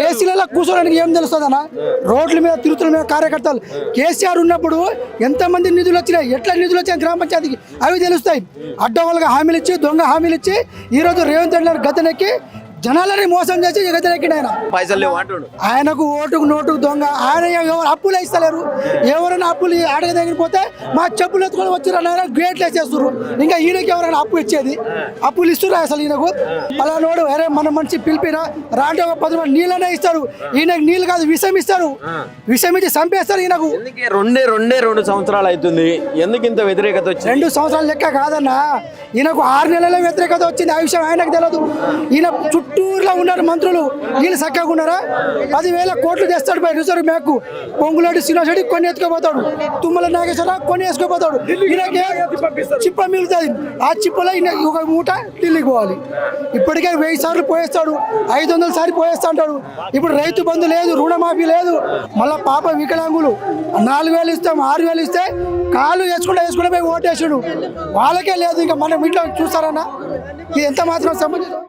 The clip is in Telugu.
ఏసీలలో కూర్చోడానికి ఏం తెలుస్తుంది అన్న? రోడ్ల మీద తిరుగుతున్న మీద కార్యకర్తలు కేసీఆర్ ఉన్నప్పుడు ఎంతమంది నిధులు వచ్చినాయి, ఎట్లా నిధులు వచ్చాయి గ్రామ పంచాయతీకి అవి తెలుస్తాయి. అడ్డవాళ్ళగా హామీలు ఇచ్చి దొంగ హామీలు ఇచ్చి ఈరోజు రేవంత్ రెడ్డి గారు గతనెక్కి జనాలని మోసం చేసి గతనెక్కిన ఆయన. ఆయనకు ఓటుకు నోటుకు దొంగ. ఆయన ఎవరు అప్పులు ఇస్తలేరు. ఎవరైనా అప్పులు అడగ దగ్గర పోతే మా చెప్పులు ఎత్తుకొని వచ్చిన గేట్లు వేసేస్తారు. ఇంకా ఈయనకి ఎవరైనా అప్పు ఇచ్చేది? అప్పులు ఇస్తున్నారు అసలు ఈయనకు. అలా నోడు అరే మన మనిషి పిలిపినా రాంటే ఒక 10 మంది నీళ్ళనే ఇస్తారు. ఈయనకు నీళ్ళు కాదు విషం ఇస్తారు. విషం ఇచ్చి చంపేస్తారు ఈయనకు. రెండు సంవత్సరాలు అవుతుంది, ఎందుకు ఇంత వ్యతిరేకత వచ్చింది? 2 సంవత్సరాలు లెక్క కాదన్నా, ఈయనకు 6 నెలల వ్యతిరేకత వచ్చింది. ఆ విషయం ఆయనకు తెలియదు. ఈయన చుట్టూరులో ఉన్నారు మంత్రులు, వీళ్ళు చక్కగా ఉన్నారా? 10,000 కోట్లు తెస్తాడు బయట రిజర్వ్ బ్యాంకు. పొంగులేటి శ్రీనివాసరెడ్డి కొన్ని ఎత్తుకోపోతాడు, తుమ్మల నాగేశ్వరరావు కొన్ని వేసుకుపోతాడు. ఈయనకి చిప్ప మిగులుతుంది. ఆ చిప్పలో ఈయన ఒక మూట ఢిల్లీకి పోవాలి. ఇప్పటికే 1000 సార్లు పోయేస్తాడు, 500 సార్లు పోయేస్తా అంటాడు. ఇప్పుడు రైతు బంధు లేదు, రుణమాఫీ లేదు. మళ్ళీ పాప వికలాంగులు 4,000 ఇస్తాం, 6,000 ఇస్తే కాళ్ళు వేసుకుంటే పోయి ఓటేసాడు. వాళ్ళకే లేదు. ఇంకా మనం ఇంట్లో చూస్తారన్నా ఇది ఎంత మాత్రం సంబంధించి